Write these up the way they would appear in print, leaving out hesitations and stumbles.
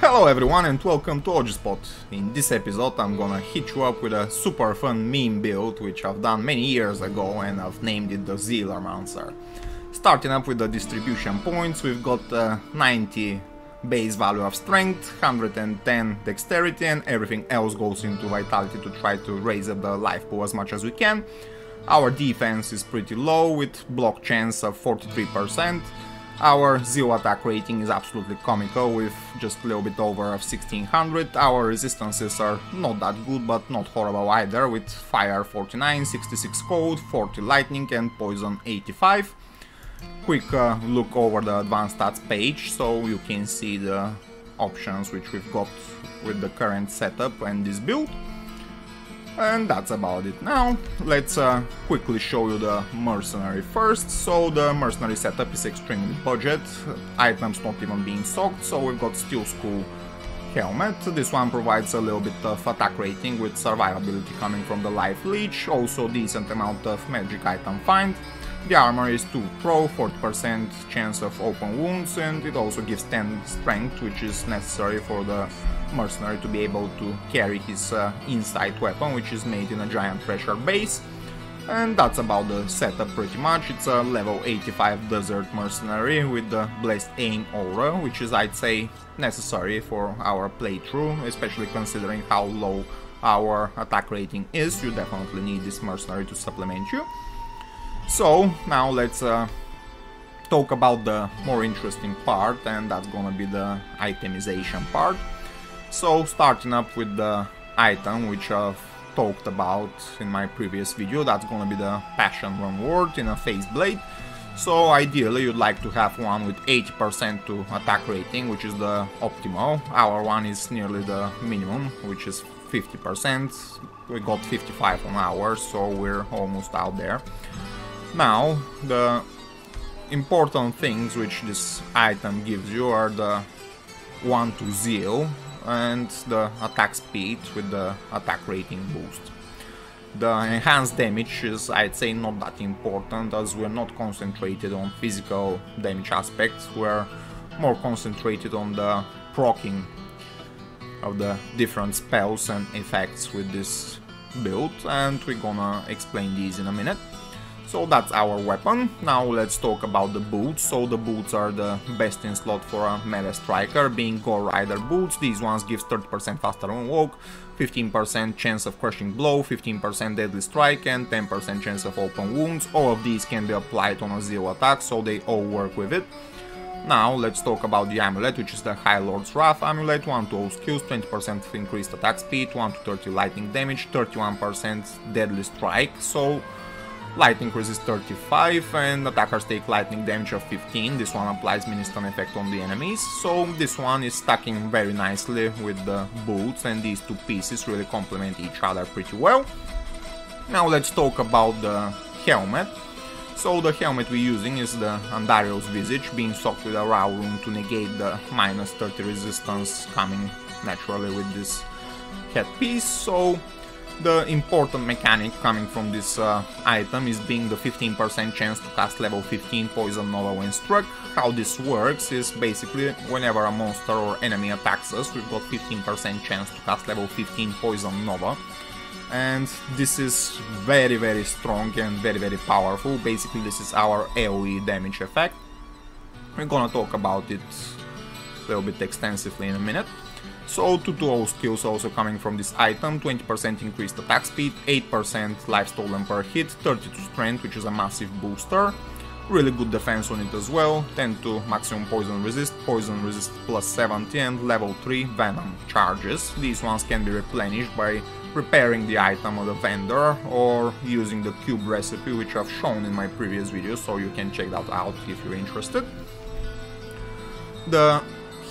Hello everyone and welcome to OGspot. In this episode I'm gonna hit you up with a super fun meme build which I've done many years ago and I've named it the Zealermancer. Starting up with the distribution points, we've got 90 base value of strength, 110 dexterity, and everything else goes into vitality to try to raise up the life pool as much as we can. Our defense is pretty low with block chance of 43%. Our zeal attack rating is absolutely comical with just a little bit over of 1600. Our resistances are not that good but not horrible either, with fire 49, 66 cold, 40 lightning and poison 85. Quick look over the advanced stats page so you can see the options which we've got with the current setup and this build. And that's about it. Now let's quickly show you the mercenary first. So the mercenary setup is extremely budget, items not even being socked, so we've got steel skull helmet. This one provides a little bit of attack rating with survivability coming from the life leech, also decent amount of magic item find. The armor is 2 pro, 40% chance of open wounds, and it also gives 10 strength, which is necessary for the mercenary to be able to carry his insight weapon, which is made in a giant treasure base. And that's about the setup pretty much. It's a level 85 desert mercenary with the blessed aim aura, which is, I'd say, necessary for our playthrough, especially considering how low our attack rating is. You definitely need this mercenary to supplement you. So now let's talk about the more interesting part, and that's gonna be the itemization part. So starting up with the item which I've talked about in my previous video, that's gonna be the Passion Reward in a Phase Blade. So ideally you'd like to have one with 80% to attack rating, which is the optimal. Our one is nearly the minimum, which is 50%. We got 55 on ours, so we're almost out there. Now, the important things which this item gives you are the 1 to zeal and the attack speed with the attack rating boost. The enhanced damage is, I'd say, not that important, as we're not concentrated on physical damage aspects, we're more concentrated on the proccing of the different spells and effects with this build, and we're gonna explain these in a minute. So that's our weapon. Now let's talk about the boots. So the boots are the best in slot for a melee striker, being Gore Rider boots. These ones give 30% faster on walk, 15% chance of crushing blow, 15% deadly strike and 10% chance of open wounds. All of these can be applied on a zeal attack, so they all work with it. Now let's talk about the amulet, which is the High Lord's Wrath amulet. 1 to all skills, 20% increased attack speed, 1 to 30 lightning damage, 31% deadly strike. So lightning resist 35 and attackers take lightning damage of 15. This one applies mini-stun effect on the enemies. So this one is stacking very nicely with the boots, and these two pieces really complement each other pretty well. Now let's talk about the helmet. So the helmet we're using is the Andario's Visage, being socked with a raw rune to negate the minus 30 resistance coming naturally with this headpiece. So the important mechanic coming from this item is being the 15% chance to cast level 15 Poison Nova when struck. How this works is basically whenever a monster or enemy attacks us, we've got 15% chance to cast level 15 Poison Nova. And this is very strong and very powerful. Basically this is our AoE damage effect. We're gonna talk about it a little bit extensively in a minute. So 2 to all skills also coming from this item, 20% increased attack speed, 8% life stolen per hit, 30 to strength, which is a massive booster, really good defense on it as well, 10 to maximum poison resist plus 70 and level 3 venom charges. These ones can be replenished by repairing the item of the vendor or using the cube recipe, which I've shown in my previous video, so you can check that out if you're interested. The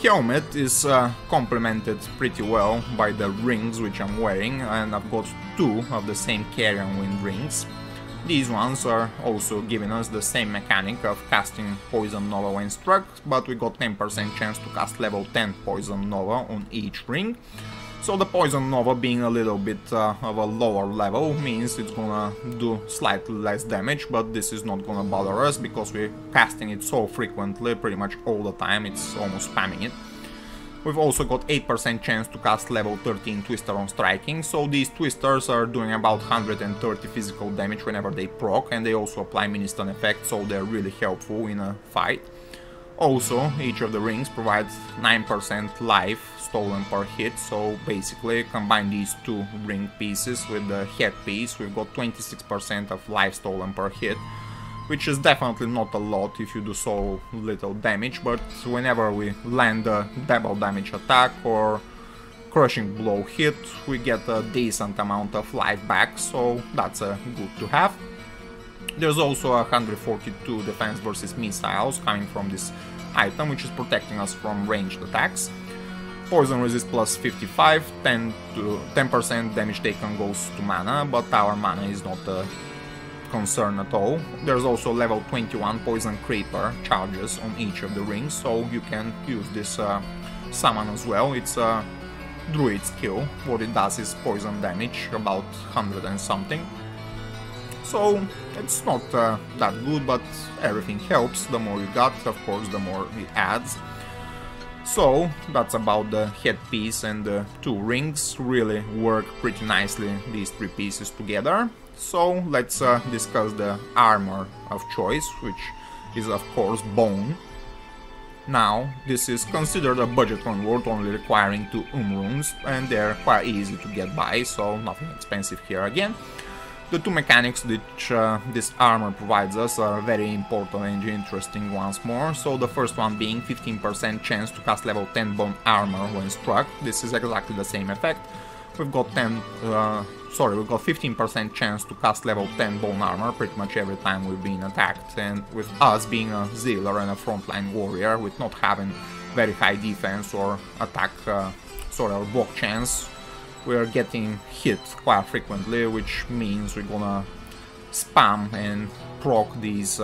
helmet is complemented pretty well by the rings which I'm wearing, and I've got 2 of the same Carrion Wind rings. These ones are also giving us the same mechanic of casting Poison Nova when struck, but we got 10% chance to cast level 10 Poison Nova on each ring. So the Poison Nova being a little bit of a lower level means it's gonna do slightly less damage, but this is not gonna bother us because we're casting it so frequently, pretty much all the time, it's almost spamming it. We've also got 8% chance to cast level 13 Twister on striking, so these Twisters are doing about 130 physical damage whenever they proc, and they also apply mini-stun effect, so they're really helpful in a fight. Also, each of the rings provides 9% life stolen per hit, so basically combine these two ring pieces with the head piece, we've got 26% of life stolen per hit, which is definitely not a lot if you do so little damage, but whenever we land a double damage attack or crushing blow hit, we get a decent amount of life back, so that's good to have. There's also 142 defense versus missiles coming from this item, which is protecting us from ranged attacks. Poison resist plus 55, 10% damage taken goes to mana, but our mana is not a concern at all. There's also level 21 poison creeper charges on each of the rings, so you can use this summon as well. It's a druid skill. What it does is poison damage, about 100 and something. So it's not that good, but everything helps. The more you got, of course, the more it adds. So that's about the headpiece and the two rings. Really work pretty nicely, these three pieces together. So let's discuss the armor of choice, which is of course bone. Now, this is considered a budget reward, only requiring 2 runes, and they're quite easy to get by, so nothing expensive here again. The two mechanics which this armor provides us are very important and interesting once more. So the first one being 15% chance to cast level 10 bone armor when struck. This is exactly the same effect. We've got 15% chance to cast level 10 bone armor pretty much every time we've been attacked, and with us being a Zealer and a frontline warrior, with not having very high defense or attack or block chance, we are getting hit quite frequently, which means we're gonna spam and proc these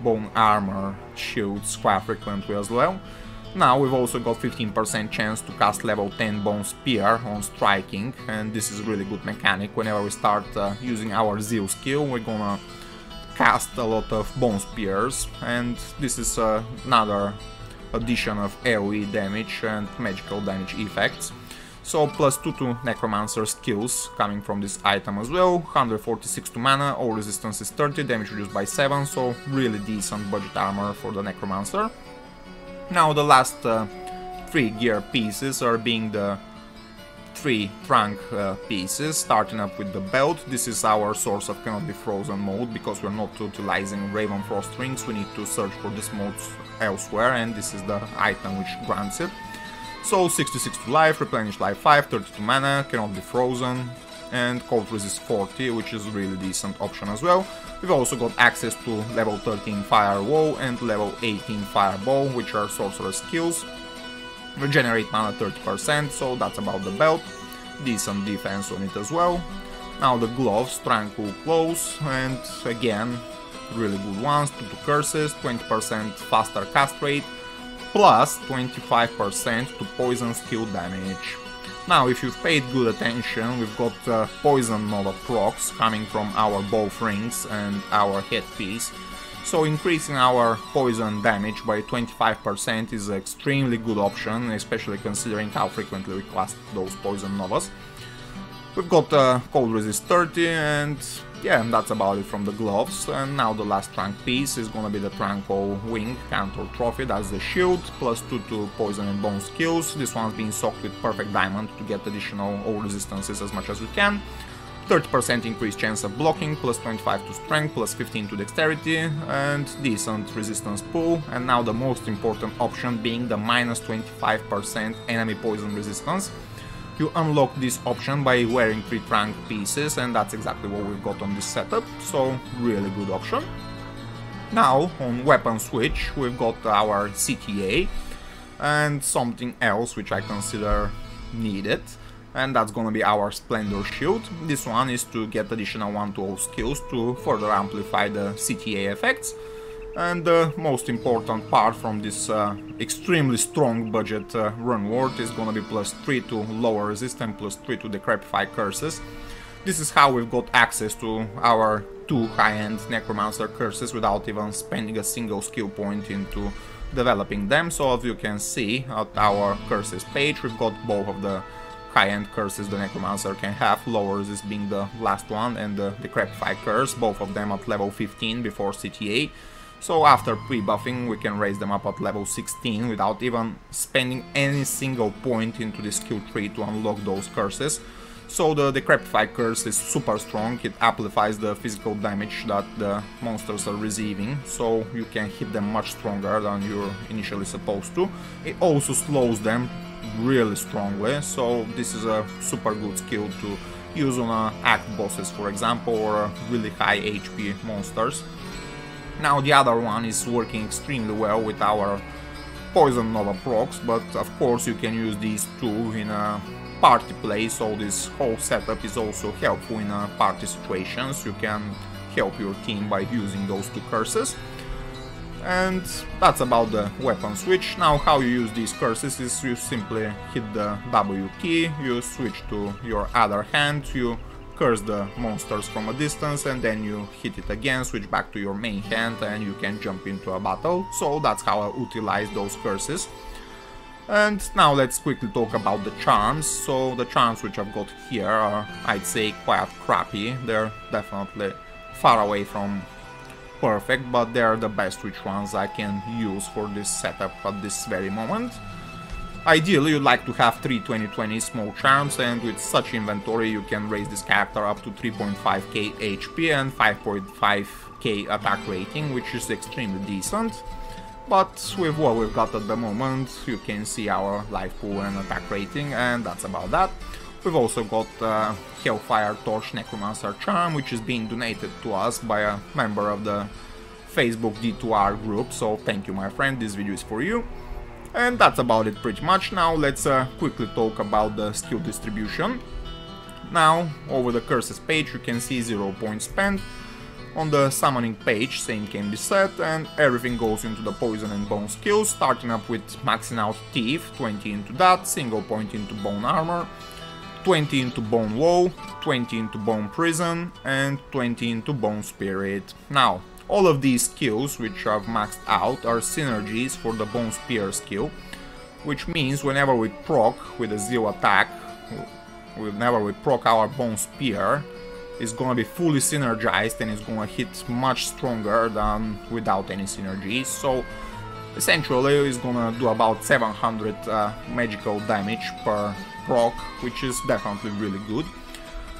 bone armor shields quite frequently as well. Now we've also got 15% chance to cast level 10 bone spear on striking, and this is a really good mechanic. Whenever we start using our Zeal skill, we're gonna cast a lot of bone spears, and this is another addition of AoE damage and magical damage effects. So plus 2 to Necromancer skills coming from this item as well, 146 to mana, all resistance is 30, damage reduced by 7, so really decent budget armor for the Necromancer. Now the last 3 gear pieces are being the 3 trunk pieces, starting up with the belt. This is our source of cannot be frozen mode, because we're not utilizing Raven Frost rings, we need to search for this mode elsewhere, and this is the item which grants it. So 66 to life, replenish life 5, 30 to mana, cannot be frozen, and cold resist 40, which is a really decent option as well. We've also got access to level 13 firewall and level 18 fireball, which are sorcerer skills. Regenerate mana 30%, so that's about the belt. Decent defense on it as well. Now the gloves, tranquil close, and again, really good ones. 2 to curses, 20% faster cast rate, plus 25% to poison skill damage. Now, if you've paid good attention, we've got poison nova procs coming from our both rings and our headpiece. So increasing our poison damage by 25% is an extremely good option, especially considering how frequently we cast those poison novas. We've got cold resist 30, and yeah, that's about it from the gloves. And now the last trunk piece is gonna be the Tranquil Wing Cantor Trophy. That's the shield, plus 2 to poison and bone skills. This one's being soaked with perfect diamond to get additional all resistances as much as we can. 30% increased chance of blocking, plus 25 to strength, plus 15 to dexterity, and decent resistance pool. And now the most important option being the minus 25% enemy poison resistance. You unlock this option by wearing 3 trunk pieces, and that's exactly what we've got on this setup, so really good option. Now, on weapon switch, we've got our CTA and something else which I consider needed, and that's gonna be our Splendor Shield. This one is to get additional 1 to all skills to further amplify the CTA effects. And the most important part from this extremely strong budget run ward is gonna be plus 3 to lower resistance, plus 3 to decrepify curses. This is how we've got access to our 2 high-end Necromancer curses without even spending a single skill point into developing them. So as you can see at our curses page, we've got both of the high-end curses the Necromancer can have, lower resist being the last one, and the Decrepify curse, both of them at level 15 before CTA. So after pre-buffing we can raise them up at level 16 without even spending any single point into the skill tree to unlock those curses. So the Decrepify curse is super strong, it amplifies the physical damage that the monsters are receiving, so you can hit them much stronger than you're initially supposed to. It also slows them really strongly, so this is a super good skill to use on act bosses, for example, or really high HP monsters. Now the other one is working extremely well with our Poison Nova procs, but of course you can use these two in a party play, so this whole setup is also helpful in party situations. You can help your team by using those two curses. And that's about the weapon switch. Now how you use these curses is you simply hit the W key, you switch to your other hand, you curse the monsters from a distance, and then you hit it again, switch back to your main hand, and you can jump into a battle. So that's how I utilize those curses. And now let's quickly talk about the charms. So the charms which I've got here are, I'd say, quite crappy. They're definitely far away from perfect, but they're the best which ones I can use for this setup at this very moment. Ideally you'd like to have 3 20-20 small charms, and with such inventory you can raise this character up to 3.5k HP and 5.5k attack rating, which is extremely decent. But with what we've got at the moment, you can see our life pool and attack rating, and that's about that. We've also got Hellfire Torch Necromancer charm, which is being donated to us by a member of the Facebook D2R group, so thank you my friend, this video is for you. And that's about it pretty much. Now let's quickly talk about the skill distribution. Now over the curses page you can see 0 points spent. On the summoning page same can be set, and everything goes into the poison and bone skills, starting up with maxing out Thief, 20 into that, single point into bone armor, 20 into bone wall, 20 into bone prison, and 20 into bone spirit. Now all of these skills which I've maxed out are synergies for the bone spear skill, which means whenever we proc with a zeal attack, whenever we proc our bone spear, it's gonna be fully synergized and it's gonna hit much stronger than without any synergies. So essentially it's gonna do about 700 magical damage per proc, which is definitely really good.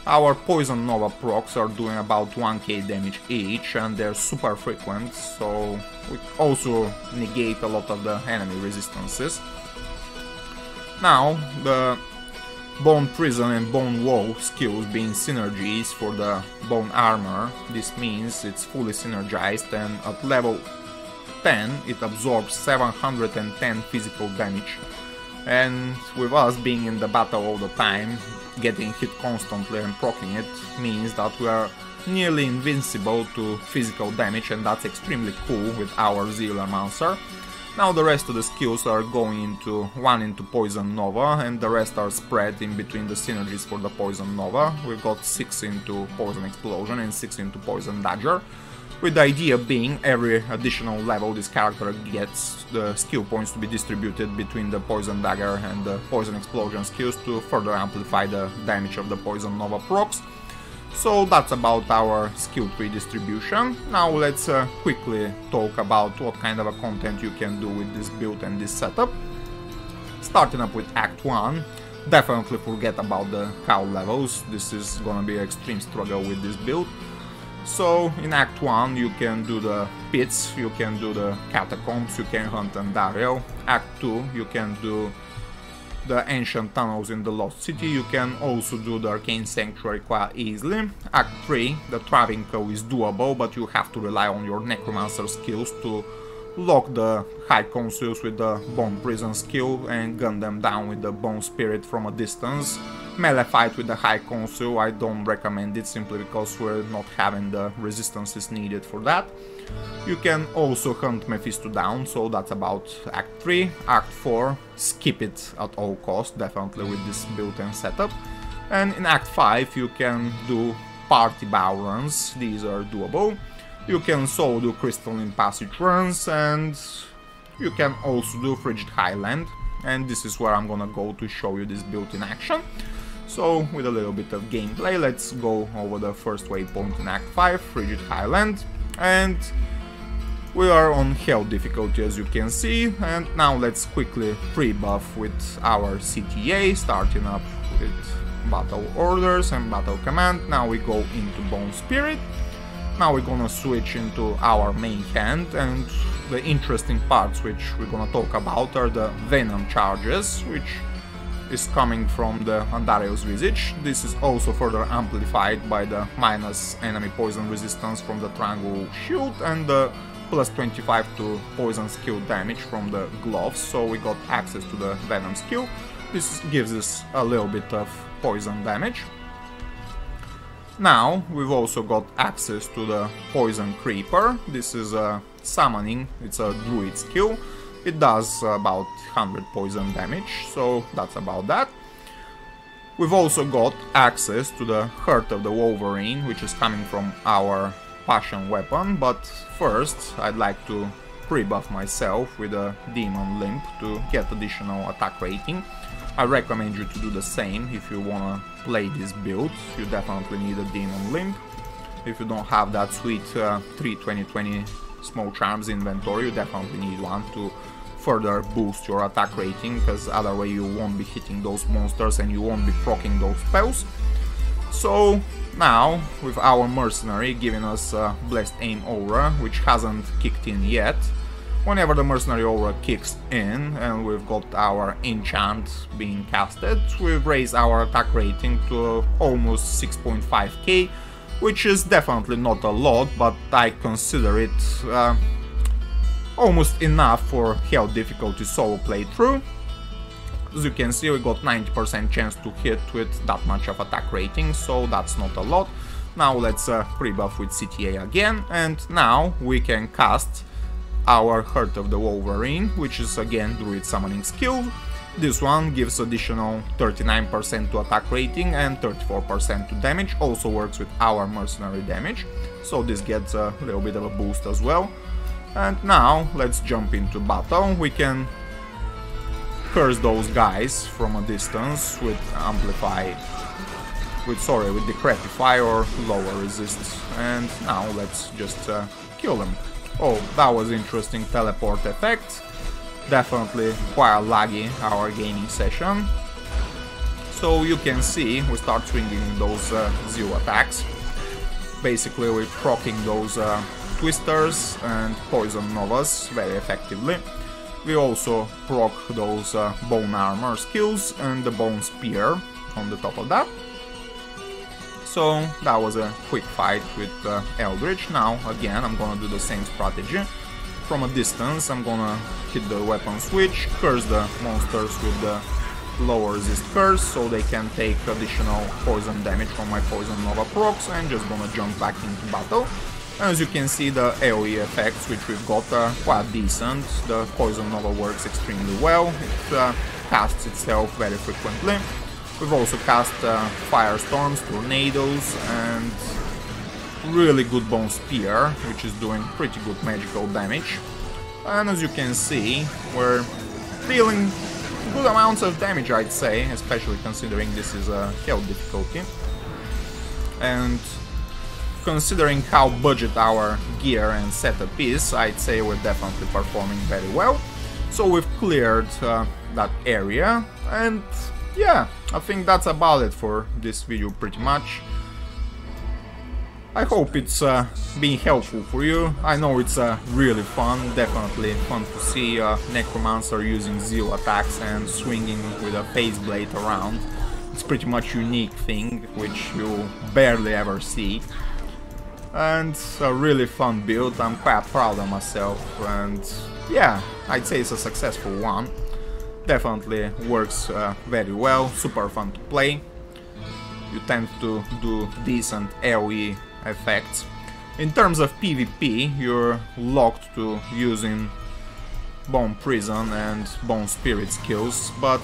Our Poison Nova procs are doing about 1k damage each, and they're super frequent, so we also negate a lot of the enemy resistances. Now the Bone Prison and Bone Wall skills being synergies for the Bone Armor, this means it's fully synergized, and at level 10 it absorbs 710 physical damage. And with us being in the battle all the time, getting hit constantly and proccing it means that we are nearly invincible to physical damage, and that's extremely cool with our Zealermancer. Now the rest of the skills are going into one into Poison Nova, and the rest are spread in between the synergies for the Poison Nova. We've got 6 into Poison Explosion and 6 into Poison Dagger, with the idea being every additional level this character gets the skill points to be distributed between the Poison Dagger and the Poison Explosion skills to further amplify the damage of the Poison Nova procs. So that's about our skill tree distribution. Now let's quickly talk about what kind of a content you can do with this build and this setup. Starting up with Act 1, definitely forget about the cow levels, this is gonna be an extreme struggle with this build. So in Act 1 you can do the pits, you can do the catacombs, you can hunt Andariel. Act 2 you can do the ancient tunnels in the Lost City, you can also do the Arcane Sanctuary quite easily. Act 3, the Travinco is doable, but you have to rely on your Necromancer skills to lock the High Consuls with the Bone Prison skill and gun them down with the Bone Spirit from a distance. Melee fight with the High Consul, I don't recommend it simply because we're not having the resistances needed for that. You can also hunt Mephisto down, so that's about Act 3. Act 4, skip it at all costs, definitely with this build and setup. And in Act 5 you can do party bow runs, these are doable. You can solo do crystalline passage runs, and you can also do Frigid Highland, and this is where I'm gonna go to show you this build in action. So with a little bit of gameplay, let's go over the first waypoint in Act 5, Frigid Highland, and we are on Hell difficulty as you can see, and now let's quickly pre-buff with our CTA, starting up with Battle Orders and Battle Command. Now we go into Bone Spirit. Now we're gonna switch into our main hand, and the interesting parts which we're gonna talk about are the Venom charges, which is coming from the Andario's Visage. This is also further amplified by the minus enemy poison resistance from the Triangle Shield and the plus 25 to poison skill damage from the gloves, so we got access to the Venom skill. This gives us a little bit of poison damage. Now we've also got access to the Poison Creeper. This is a summoning, it's a druid skill. It does about 100 poison damage, so that's about that. We've also got access to the Heart of the Wolverine, which is coming from our Passion weapon, but first I'd like to pre-buff myself with a Demon Limp to get additional attack rating. I recommend you to do the same if you wanna play this build. You definitely need a Demon Limp. If you don't have that sweet 3-20-20 Smoke Charms inventory, you definitely need one to further boost your attack rating, because otherwise you won't be hitting those monsters and you won't be proccing those spells. So now, with our Mercenary giving us Blessed Aim Aura, which hasn't kicked in yet, whenever the Mercenary Aura kicks in and we've got our enchant being casted, we've raised our attack rating to almost 6.5k, which is definitely not a lot, but I consider it almost enough for Hell difficulty solo playthrough. As you can see, we got 90% chance to hit with that much of attack rating, so that's not a lot. Now let's pre-buff with CTA again, and now we can cast our Heart of the Wolverine, which is again Druid summoning skill. This one gives additional 39% to attack rating and 34% to damage, also works with our Mercenary damage, so this gets a little bit of a boost as well. And now let's jump into battle. We can curse those guys from a distance with Decrepify or lower resist. And now let's just kill them. Oh, that was interesting teleport effect. Definitely quite laggy our gaming session. So you can see we start swinging those zero attacks. Basically we're proccing those Twisters and Poison Novas very effectively. We also proc those Bone Armor skills and the Bone Spear on the top of that. So that was a quick fight with Eldritch. Now again I'm gonna do the same strategy. From a distance I'm gonna hit the weapon switch, curse the monsters with the lower resist curse so they can take additional poison damage from my Poison Nova procs, and just gonna jump back into battle. As you can see, the AoE effects which we've got are quite decent. The Poison Nova works extremely well, it casts itself very frequently. We've also cast Firestorms, Tornadoes, and really good Bone Spear, which is doing pretty good magical damage. And as you can see, we're dealing good amounts of damage, I'd say, especially considering this is a Hell difficulty. And considering how budget our gear and setup is, I'd say we're definitely performing very well. So we've cleared that area, and yeah, I think that's about it for this video pretty much. I hope it's been helpful for you. I know it's really fun, definitely fun to see Necromancer using Zeal attacks and swinging with a Phase Blade around. It's pretty much unique thing, which you barely ever see. And a really fun build, I'm quite proud of myself, and yeah, I'd say it's a successful one. Definitely works very well, super fun to play. You tend to do decent AoE effects. In terms of PvP, you're locked to using Bone Prison and Bone Spirit skills, but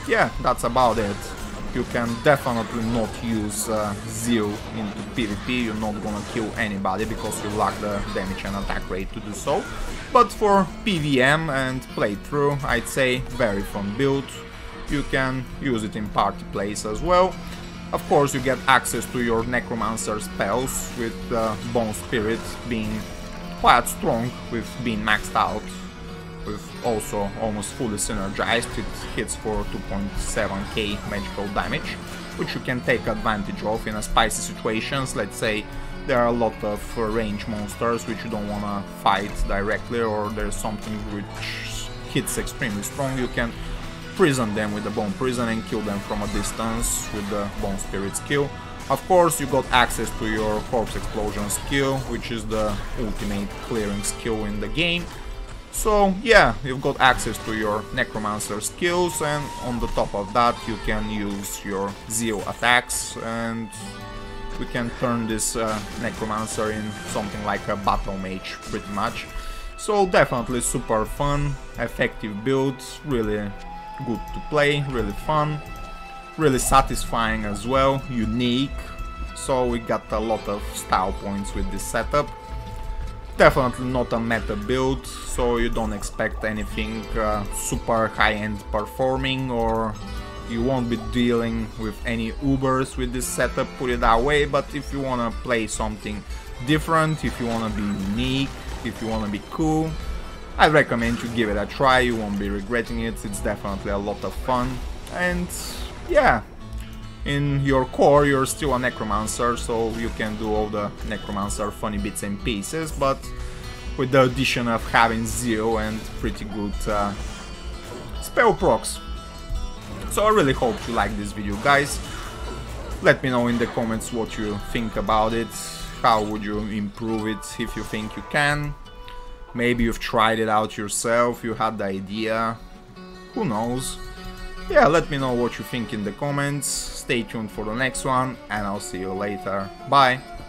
yeah, that's about it. You can definitely not use Zeal into PvP, you're not gonna kill anybody because you lack the damage and attack rate to do so. But for PvM and playthrough, I'd say very fun build. You can use it in party plays as well. Of course, you get access to your Necromancer spells, with Bone Spirit being quite strong with being maxed out, with also almost fully synergized. It hits for 2.7k magical damage, which you can take advantage of in a spicy situations. Let's say there are a lot of range monsters which you don't wanna fight directly, or there's something which hits extremely strong. You can prison them with the Bone Prison and kill them from a distance with the Bone Spirit skill. Of course, you got access to your Corpse Explosion skill, which is the ultimate clearing skill in the game. So yeah, you've got access to your Necromancer skills, and on the top of that you can use your Zeal attacks, and we can turn this Necromancer in something like a battle mage pretty much. So definitely super fun, effective build, really good to play, really fun, really satisfying as well, unique. So we got a lot of style points with this setup. Definitely not a meta build, so you don't expect anything super high-end performing, or you won't be dealing with any Ubers with this setup, put it that way. But if you wanna play something different, if you wanna be unique, if you wanna be cool, I recommend you give it a try. You won't be regretting it. It's definitely a lot of fun. And yeah, in your core you're still a Necromancer, so you can do all the Necromancer funny bits and pieces, but with the addition of having Zeal and pretty good spell procs. So I really hope you like this video, guys. Let me know in the comments what you think about it. How would you improve it if you think you can? Maybe you've tried it out yourself, you had the idea, who knows. Yeah, let me know what you think in the comments. Stay tuned for the next one, and I'll see you later. Bye!